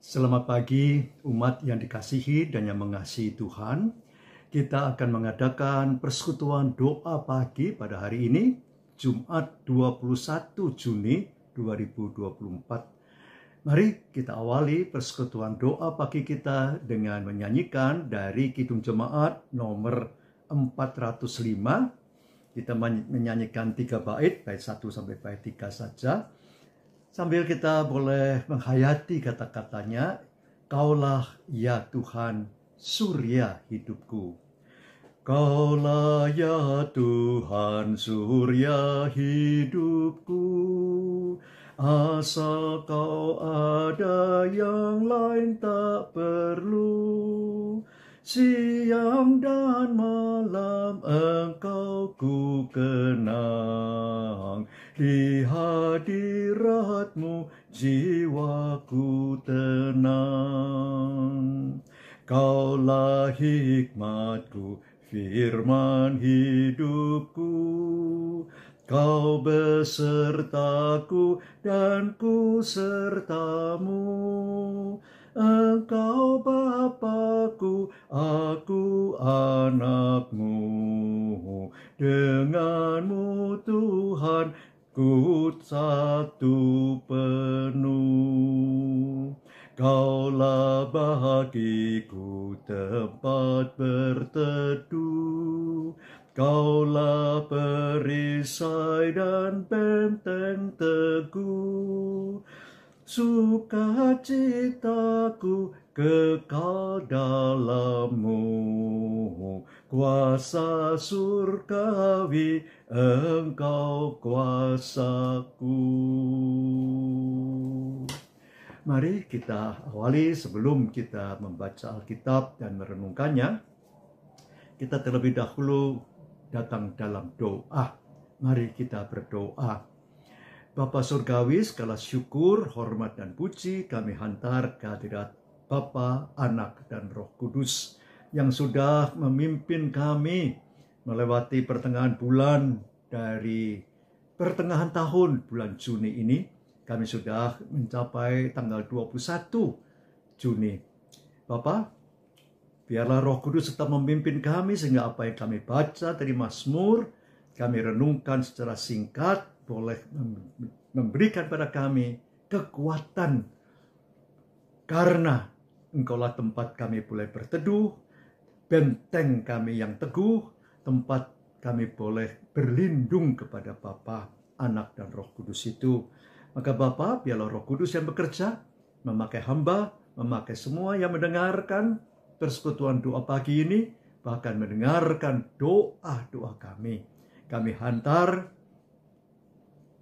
Selamat pagi umat yang dikasihi dan yang mengasihi Tuhan. Kita akan mengadakan persekutuan doa pagi pada hari ini, Jumat 21 Juni 2024. Mari kita awali persekutuan doa pagi kita dengan menyanyikan dari Kidung Jemaat nomor 405. Kita menyanyikan 3 bait 1 sampai bait 3 saja. Sambil kita boleh menghayati kata-katanya, Kaulah ya Tuhan, surya hidupku. Kaulah ya Tuhan, surya hidupku. Asal Kau ada, yang lain tak perlu. Siang dan malam Engkau ku kenang, di hadirat-Mu jiwaku tenang. Kaulah hikmat-Ku, firman hidupku. Kau besertaku dan ku sertamu. Engkau Bapa-Ku, aku anak-Mu. Dengan-Mu Tuhan, ku satu penuh. Kaulah bagiku tempat berteduh. Kaulah perisai dan benteng teguh. Sukacitaku kekal dalam-Mu. Kuasa surgawi Engkau kuasaku. Mari kita awali sebelum kita membaca Alkitab dan merenungkannya. Kita terlebih dahulu datang dalam doa. Mari kita berdoa. Bapa Surgawi, segala syukur, hormat, dan puji kami hantar ke hadirat Bapa, Anak, dan Roh Kudus yang sudah memimpin kami melewati pertengahan bulan dari pertengahan tahun bulan Juni ini. Kami sudah mencapai tanggal 21 Juni. Bapak, biarlah Roh Kudus tetap memimpin kami sehingga apa yang kami baca dari Mazmur, kami renungkan secara singkat, boleh memberikan pada kami kekuatan. Karena Engkaulah tempat kami boleh berteduh, benteng kami yang teguh, tempat kami boleh berlindung kepada Bapa, Anak, dan Roh Kudus itu. Maka Bapa, biarlah Roh Kudus yang bekerja, memakai hamba, memakai semua yang mendengarkan persekutuan doa pagi ini, bahkan mendengarkan doa-doa kami. Kami hantar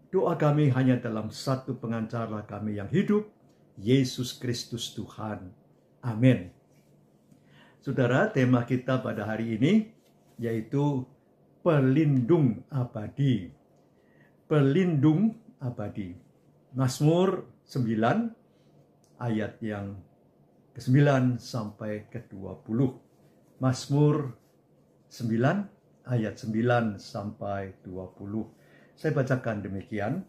doa kami hanya dalam satu pengacara kami yang hidup, Yesus Kristus Tuhan. Amin. Saudara, tema kita pada hari ini yaitu pelindung abadi. Pelindung abadi. Mazmur 9 ayat yang ke-9 sampai ke-20. Mazmur 9 ayat 9 sampai 20. Saya bacakan demikian.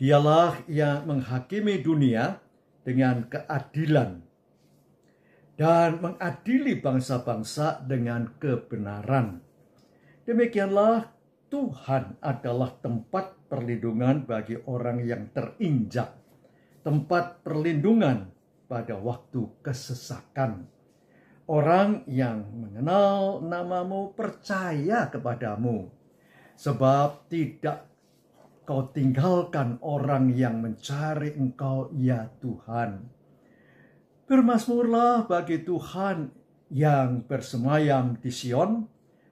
Dialah yang menghakimi dunia dengan keadilan dan mengadili bangsa-bangsa dengan kebenaran. Demikianlah Tuhan adalah tempat perlindungan bagi orang yang terinjak, tempat perlindungan pada waktu kesesakan. Orang yang mengenal nama-Mu percaya kepadamu, sebab tidak Kau tinggalkan orang yang mencari Engkau, ya Tuhan. Bermazmurlah bagi Tuhan yang bersemayam di Sion.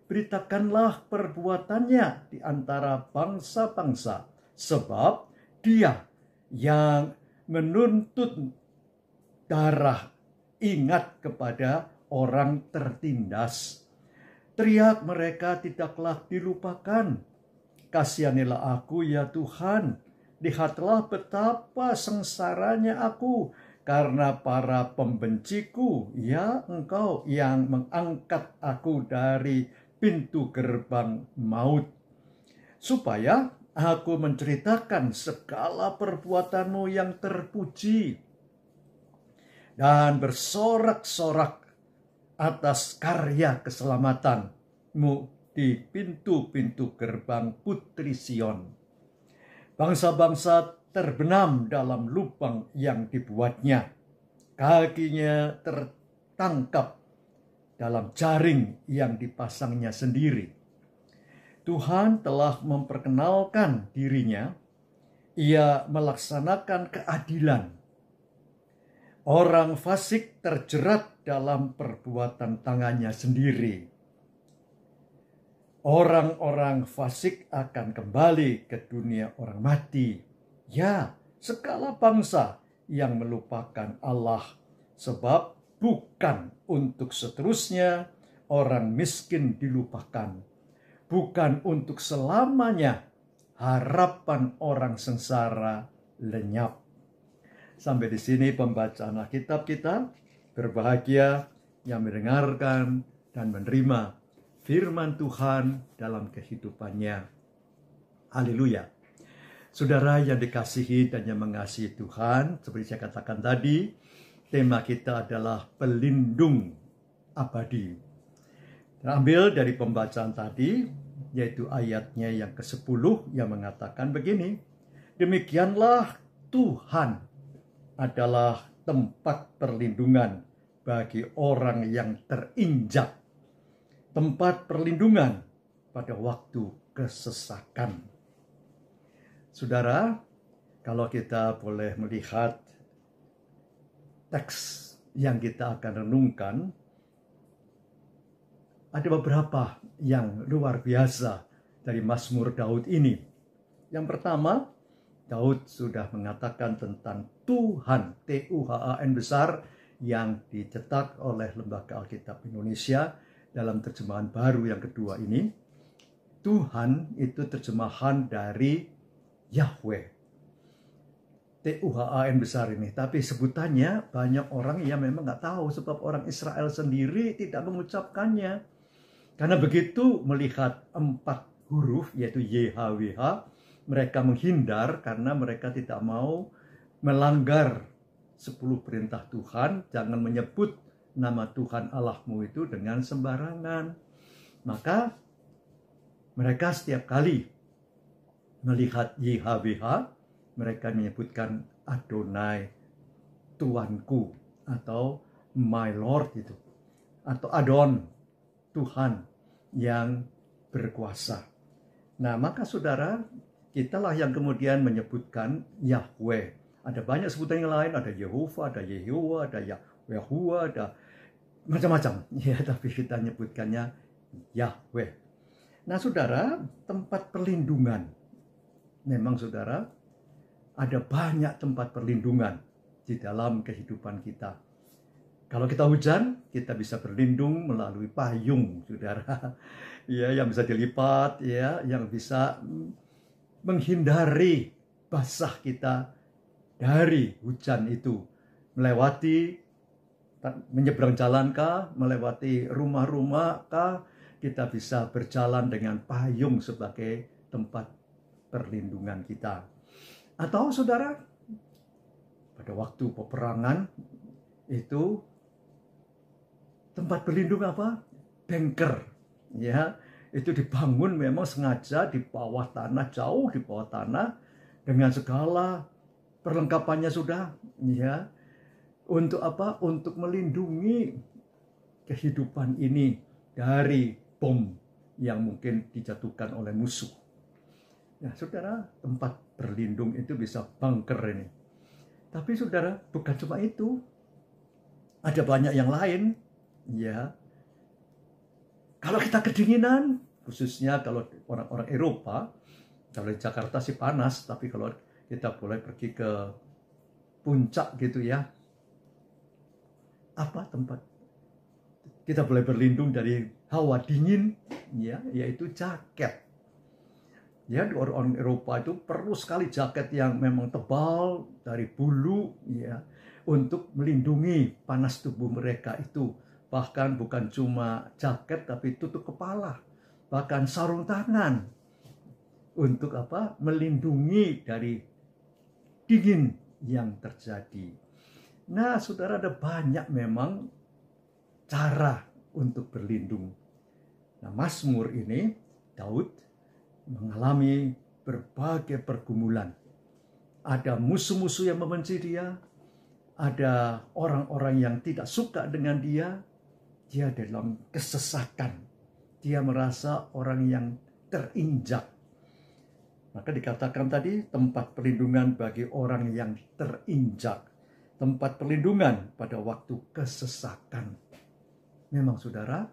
Beritakanlah perbuatannya di antara bangsa-bangsa, sebab Dia yang menuntut darah ingat kepada orang tertindas. Teriak mereka tidaklah dilupakan. Kasihanilah aku, ya Tuhan. Lihatlah betapa sengsaranya aku karena para pembenciku. Ya Engkau yang mengangkat aku dari pintu gerbang maut, supaya aku menceritakan segala perbuatanmu yang terpuji dan bersorak-sorak atas karya keselamatanmu di pintu-pintu gerbang Putri Sion. Bangsa-bangsa terbenam dalam lubang yang dibuatnya. Kakinya tertangkap dalam jaring yang dipasangnya sendiri. Tuhan telah memperkenalkan dirinya. Ia melaksanakan keadilan. Orang fasik terjerat dalam perbuatan tangannya sendiri. Orang-orang fasik akan kembali ke dunia orang mati. Ya, segala bangsa yang melupakan Allah, sebab bukan untuk seterusnya orang miskin dilupakan. Bukan untuk selamanya harapan orang sengsara lenyap. Sampai di sini pembacaan Alkitab kita. Berbahagia yang mendengarkan dan menerima firman Tuhan dalam kehidupannya. Haleluya. Saudara yang dikasihi dan yang mengasihi Tuhan, seperti saya katakan tadi, tema kita adalah pelindung abadi. Ambil dari pembacaan tadi, yaitu ayatnya yang ke-10 yang mengatakan begini, demikianlah Tuhan adalah tempat perlindungan bagi orang yang terinjak, tempat perlindungan pada waktu kesesakan. Saudara, kalau kita boleh melihat teks yang kita akan renungkan, ada beberapa yang luar biasa dari Mazmur Daud ini. Yang pertama, Daud sudah mengatakan tentang Tuhan, T-U-H-A-N besar, yang dicetak oleh Lembaga Alkitab Indonesia dalam terjemahan baru yang kedua ini. Tuhan itu terjemahan dari Yahweh. T-U-H-A-N besar ini. Tapi sebutannya banyak orang yang memang nggak tahu, sebab orang Israel sendiri tidak mengucapkannya. Karena begitu melihat 4 huruf yaitu YHWH, mereka menghindar karena mereka tidak mau melanggar 10 perintah Tuhan. Jangan menyebut nama Tuhan Allahmu itu dengan sembarangan. Maka mereka setiap kali melihat YHWH, mereka menyebutkan Adonai, Tuanku, atau My Lord itu. Atau Adon, Tuhan yang berkuasa. Nah, maka saudara, kitalah yang kemudian menyebutkan Yahweh. Ada banyak sebutan yang lain, ada Yehova, ada Yehowa, ada Yahuwah, ada macam-macam. Ya, tapi kita menyebutkannya Yahweh. Nah, saudara, tempat perlindungan. Memang saudara, ada banyak tempat perlindungan di dalam kehidupan kita. Kalau kita hujan, kita bisa berlindung melalui payung, saudara. Ya, yang bisa dilipat, ya, yang bisa menghindari basah kita dari hujan itu. Melewati, menyeberang jalan kah, melewati rumah-rumah kah, kita bisa berjalan dengan payung sebagai tempat perlindungan kita. Atau saudara, pada waktu peperangan itu tempat berlindung apa? Bunker, ya, itu dibangun memang sengaja di bawah tanah, jauh di bawah tanah, dengan segala perlengkapannya sudah, ya, untuk apa? Untuk melindungi kehidupan ini dari bom yang mungkin dijatuhkan oleh musuh. Ya, saudara, tempat berlindung itu bisa bunker ini. Tapi saudara, bukan cuma itu. Ada banyak yang lain, ya. Kalau kita kedinginan, khususnya kalau orang-orang Eropa, kalau di Jakarta sih panas, tapi kalau kita boleh pergi ke puncak gitu ya, apa tempat kita boleh berlindung dari hawa dingin, ya, yaitu jaket. Ya, orang Eropa itu perlu sekali jaket yang memang tebal dari bulu, ya, untuk melindungi panas tubuh mereka itu. Bahkan bukan cuma jaket, tapi tutup kepala, bahkan sarung tangan, untuk apa? Melindungi dari dingin yang terjadi. Nah, saudara, ada banyak memang cara untuk berlindung. Nah, Mazmur ini, Daud mengalami berbagai pergumulan. Ada musuh-musuh yang membenci dia, ada orang-orang yang tidak suka dengan dia dalam kesesakan. Dia merasa orang yang terinjak. Maka dikatakan tadi tempat perlindungan bagi orang yang terinjak. Tempat perlindungan pada waktu kesesakan. Memang saudara,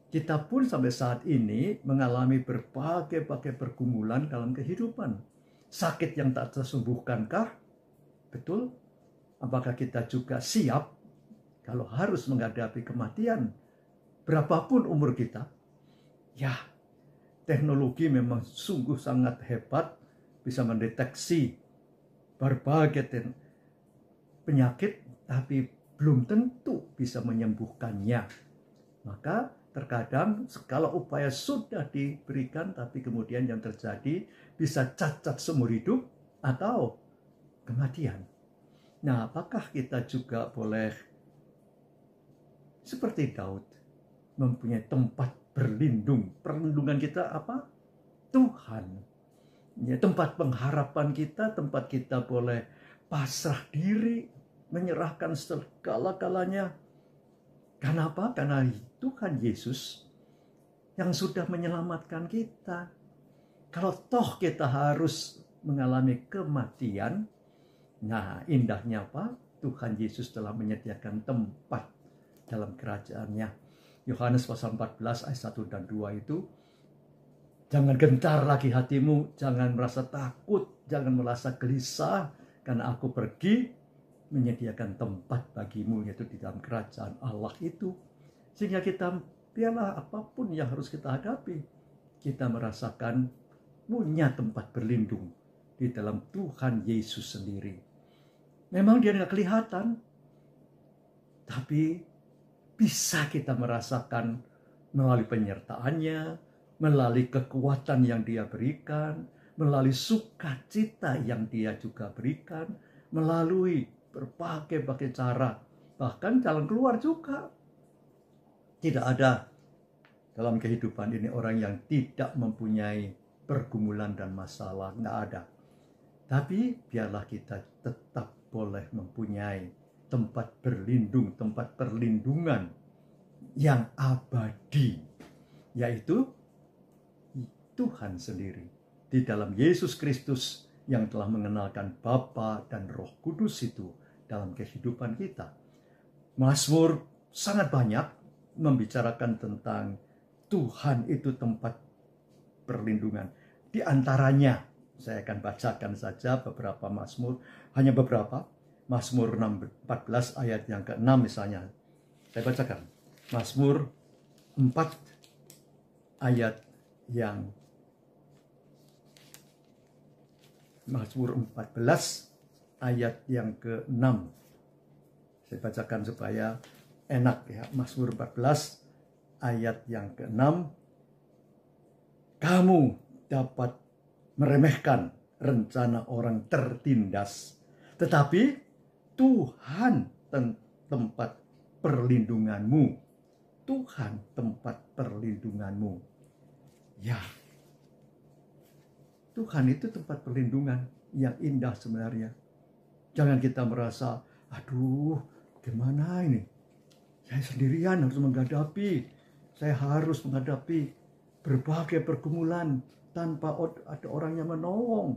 kita pun sampai saat ini mengalami berbagai pergumulan dalam kehidupan. Sakit yang tak tersembuhkankah? Betul? Apakah kita juga siap kalau harus menghadapi kematian? Berapapun umur kita? Ya, teknologi memang sungguh sangat hebat, bisa mendeteksi berbagai penyakit, tapi belum tentu bisa menyembuhkannya. Maka terkadang segala upaya sudah diberikan, tapi kemudian yang terjadi bisa cacat seumur hidup atau kematian. Nah, apakah kita juga boleh seperti Daud mempunyai tempat berlindung? Perlindungan kita apa? Tuhan. Ya, tempat pengharapan kita, tempat kita boleh pasrah diri, menyerahkan segala-galanya. Karena apa? Karena Tuhan Yesus yang sudah menyelamatkan kita. Kalau toh kita harus mengalami kematian, nah indahnya apa? Tuhan Yesus telah menyediakan tempat dalam kerajaannya. Yohanes pasal 14 ayat 1 dan 2 itu, jangan gentar lagi hatimu, jangan merasa takut, jangan merasa gelisah, karena aku pergi menyediakan tempat bagimu, yaitu di dalam kerajaan Allah itu. Sehingga kita, biarlah apapun yang harus kita hadapi, kita merasakan punya tempat berlindung di dalam Tuhan Yesus sendiri. Memang dia tidak kelihatan, tapi bisa kita merasakan melalui penyertaannya, melalui kekuatan yang dia berikan, melalui sukacita yang dia juga berikan, melalui berbagai cara, bahkan jalan keluar juga. Tidak ada dalam kehidupan ini orang yang tidak mempunyai pergumulan dan masalah, nggak ada. Tapi biarlah kita tetap boleh mempunyai tempat berlindung, tempat perlindungan yang abadi, yaitu Tuhan sendiri. Di dalam Yesus Kristus yang telah mengenalkan Bapa dan Roh Kudus itu dalam kehidupan kita. Mazmur sangat banyak membicarakan tentang Tuhan itu tempat perlindungan. Di antaranya, saya akan bacakan saja beberapa Mazmur, hanya beberapa. Mazmur 14 ayat yang ke-6 misalnya. Saya bacakan. Mazmur 4 ayat yang Mazmur 14 ayat yang ke-6. Saya bacakan supaya enak ya. Mazmur 14 ayat yang ke-6. Kamu dapat meremehkan rencana orang tertindas, tetapi Tuhan tempat perlindunganmu. Tuhan tempat perlindunganmu. Ya, Tuhan itu tempat perlindungan yang indah sebenarnya. Jangan kita merasa, aduh gimana ini? Saya sendirian harus menghadapi. Saya harus menghadapi berbagai pergumulan tanpa ada orang yang menolong.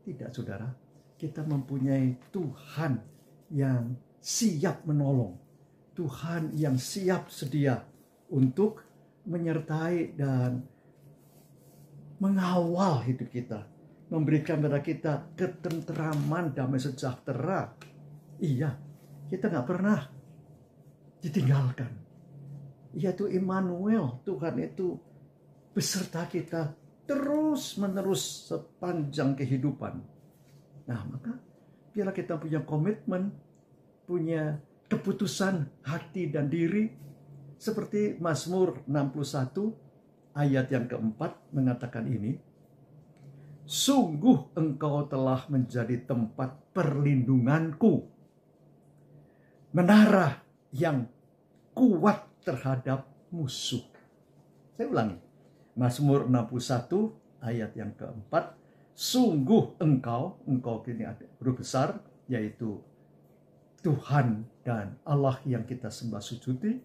Tidak, saudara. Kita mempunyai Tuhan yang siap menolong. Tuhan yang siap sedia untuk menyertai dan mengawal hidup kita. Memberikan kepada kita ketenteraman, damai sejahtera. Iya, kita nggak pernah ditinggalkan. Yaitu Immanuel, Tuhan itu beserta kita terus-menerus sepanjang kehidupan. Nah, maka biarlah kita punya komitmen, punya keputusan hati dan diri. Seperti Mazmur 61 ayat yang keempat mengatakan ini. Sungguh engkau telah menjadi tempat perlindunganku. menara yang kuat terhadap musuh. Saya ulangi, Mazmur 61 ayat yang keempat, sungguh engkau ini ada huruf besar, yaitu Tuhan dan Allah yang kita sembah sujudi,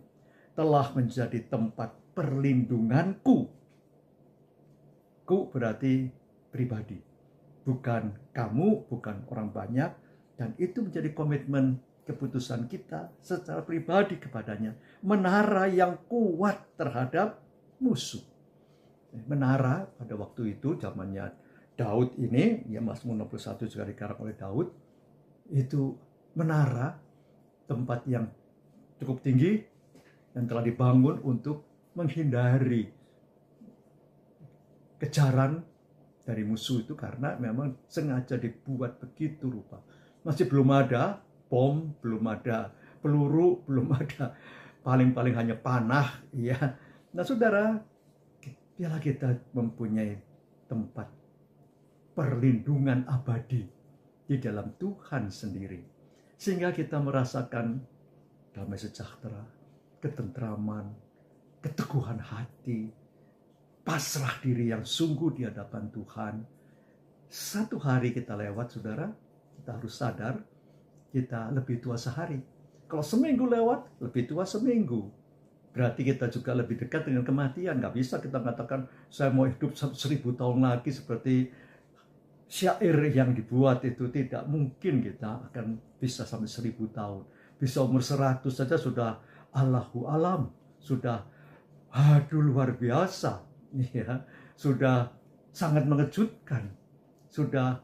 telah menjadi tempat perlindunganku. Ku berarti pribadi, bukan kamu, bukan orang banyak, dan itu menjadi komitmen keputusan kita secara pribadi kepadanya. Menara yang kuat terhadap musuh. Menara pada waktu itu zamannya Daud ini, ya Mazmur 61 juga dikarang oleh Daud, itu menara tempat yang cukup tinggi dan telah dibangun untuk menghindari kejaran dari musuh itu, karena memang sengaja dibuat begitu rupa. Masih belum ada bom, belum ada peluru, belum ada, paling-paling hanya panah, ya. Nah, saudara, biarlah kita mempunyai tempat perlindungan abadi di dalam Tuhan sendiri, sehingga kita merasakan damai sejahtera, ketentraman, keteguhan hati, pasrah diri yang sungguh di hadapan Tuhan. Satu hari kita lewat, saudara, kita harus sadar kita lebih tua sehari. Kalau seminggu lewat, lebih tua seminggu. Berarti kita juga lebih dekat dengan kematian. Gak bisa kita mengatakan, saya mau hidup 1000 tahun lagi seperti syair yang dibuat itu. Tidak mungkin kita akan bisa sampai 1000 tahun. Bisa umur 100 saja sudah Allahu alam. Sudah, aduh luar biasa. Ya, sudah sangat mengejutkan. Sudah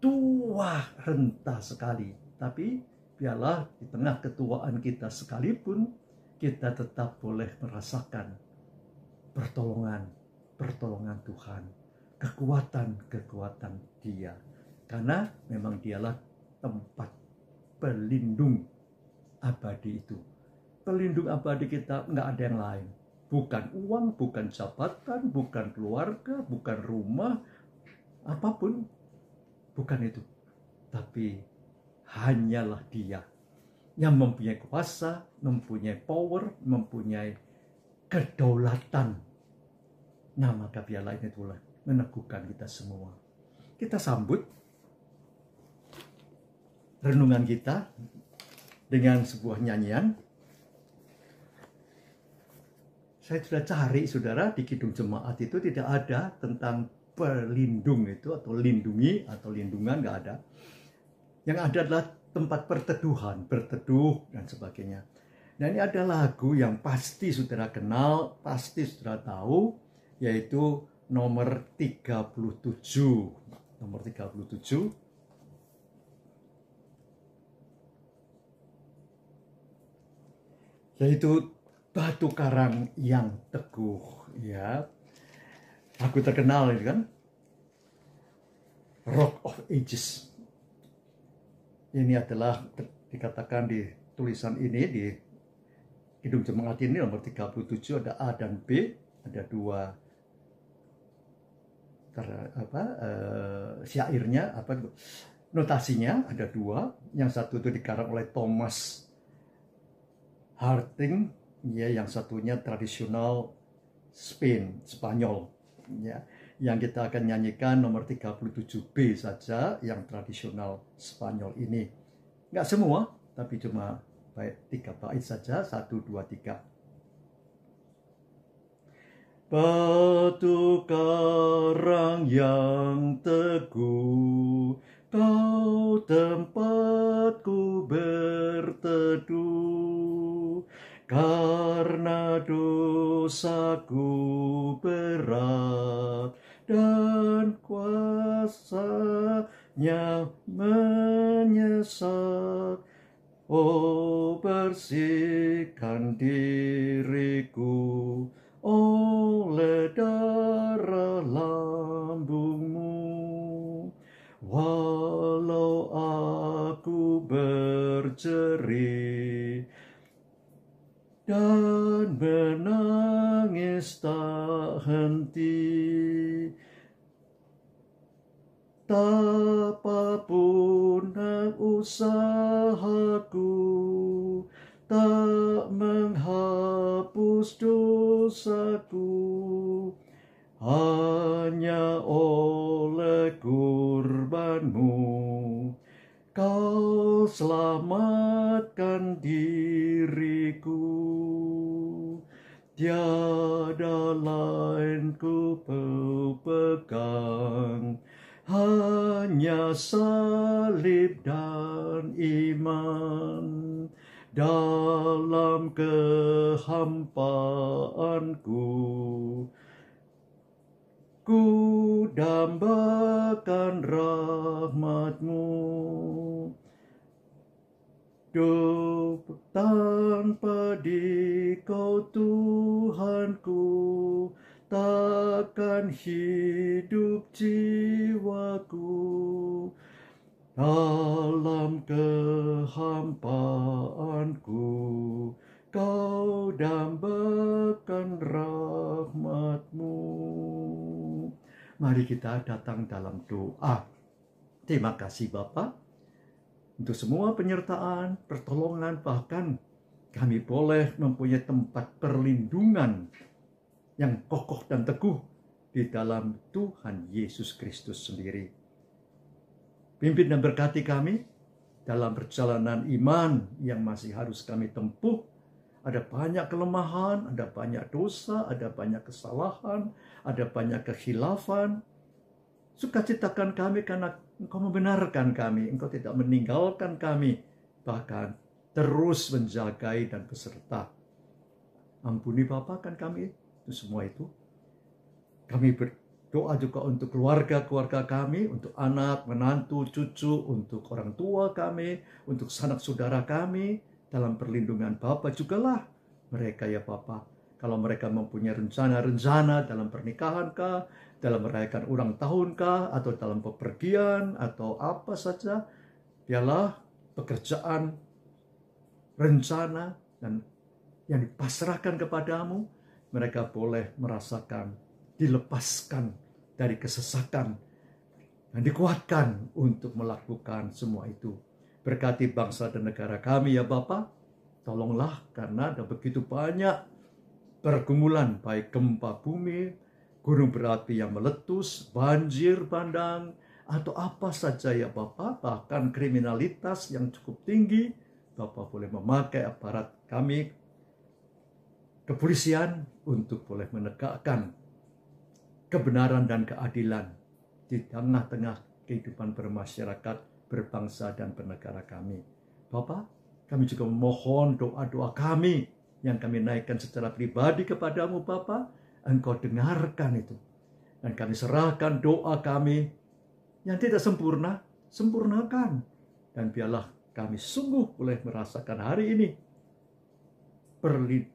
tua renta sekali. Tapi biarlah di tengah ketuaan kita sekalipun, kita tetap boleh merasakan pertolongan Tuhan, kekuatan Dia. Karena memang Dialah tempat pelindung abadi itu. Pelindung abadi kita nggak ada yang lain. Bukan uang, bukan jabatan, bukan keluarga, bukan rumah, apapun. Bukan itu. Tapi hanyalah Dia yang mempunyai kuasa, mempunyai power, mempunyai kedaulatan. Nah, maka biarlah ini pula meneguhkan kita semua. Kita sambut renungan kita dengan sebuah nyanyian. Saya sudah cari, saudara, di Kidung Jemaat itu tidak ada tentang pelindung itu, atau lindungi, atau lindungan, nggak ada. Yang ada adalah tempat perteduhan, berteduh, dan sebagainya. Nah, ini ada lagu yang pasti saudara kenal, pasti saudara tahu, yaitu nomor 37. Nomor 37. Yaitu Batu Karang yang Teguh, ya. Lagu terkenal itu kan, Rock of Ages. Ini adalah dikatakan di tulisan ini, di Kidung Jemaat ini nomor 37 ada A dan B, ada dua syairnya, notasinya ada dua. Yang satu itu dikarang oleh Thomas Harting, ya, yang satunya tradisional Spanyol, ya. Yang kita akan nyanyikan nomor 37B saja, yang tradisional Spanyol ini. Nggak semua, tapi cuma baik 3 bait saja, 1, 2, 3. Batu karang yang teguh, kau tempatku berteduh, karena dosaku berat dan kuasanya menyesat. Oh, bersihkan diriku oleh darah lambungmu. Walau aku berjerit dan menangis tak henti, apapun usahaku, tak menghapus dosaku, hanya oleh kurbanmu Kau selamatkan diriku. Tiada lain ku pegang, hanya salib dan iman. Dalam kehampaanku, ku dambakan rahmat-Mu. Tanpa Dikau Tuhanku, takkan hidup jiwaku. Dalam kehampaanku, Kau dambakan rahmat-Mu. Mari kita datang dalam doa. Terima kasih Bapa untuk semua penyertaan, pertolongan, bahkan kami boleh mempunyai tempat perlindungan yang kokoh dan teguh di dalam Tuhan Yesus Kristus sendiri. Pimpin dan berkati kami dalam perjalanan iman yang masih harus kami tempuh. Ada banyak kelemahan, ada banyak dosa, ada banyak kesalahan, ada banyak kekhilafan. Sukacitakan kami karena Engkau membenarkan kami, Engkau tidak meninggalkan kami, bahkan terus menjagai dan beserta. Ampuni Bapa kan kami itu semua itu. Kami berdoa juga untuk keluarga-keluarga kami, untuk anak, menantu, cucu, untuk orang tua kami, untuk sanak saudara kami, dalam perlindungan Bapa jugalah mereka ya Bapa. Kalau mereka mempunyai rencana-rencana dalam pernikahan kah, dalam merayakan ulang tahun kah, atau dalam bepergian, atau apa saja, biarlah pekerjaan, rencana, dan yang dipasrahkan kepadamu, mereka boleh merasakan, dilepaskan dari kesesakan, dan dikuatkan untuk melakukan semua itu. Berkati bangsa dan negara kami ya Bapa, tolonglah karena ada begitu banyak pergumulan, baik gempa bumi, gunung berapi yang meletus, banjir bandang, atau apa saja ya Bapa, bahkan kriminalitas yang cukup tinggi. Bapa boleh memakai aparat kami, kepolisian, untuk boleh menegakkan kebenaran dan keadilan di tengah-tengah kehidupan bermasyarakat, berbangsa, dan bernegara kami. Bapa, kami juga memohon doa-doa kami yang kami naikkan secara pribadi kepadamu Bapa, Engkau dengarkan itu. Dan kami serahkan doa kami yang tidak sempurna, sempurnakan. Dan biarlah kami sungguh boleh merasakan hari ini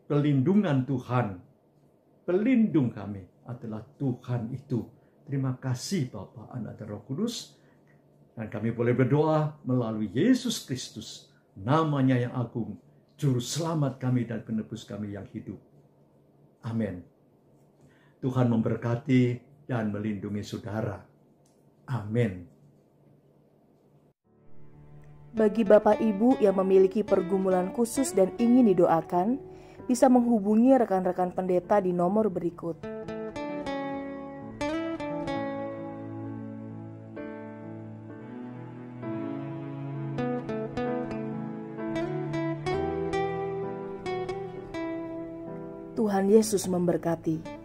perlindungan Tuhan. Pelindung kami adalah Tuhan itu. Terima kasih Bapa, Anak, dan Roh Kudus. Dan kami boleh berdoa melalui Yesus Kristus, namanya yang agung, Juru Selamat kami dan Penebus kami yang hidup. Amin. Tuhan memberkati dan melindungi saudara. Amin. Bagi Bapak Ibu yang memiliki pergumulan khusus dan ingin didoakan, bisa menghubungi rekan-rekan pendeta di nomor berikut. Tuhan Yesus memberkati.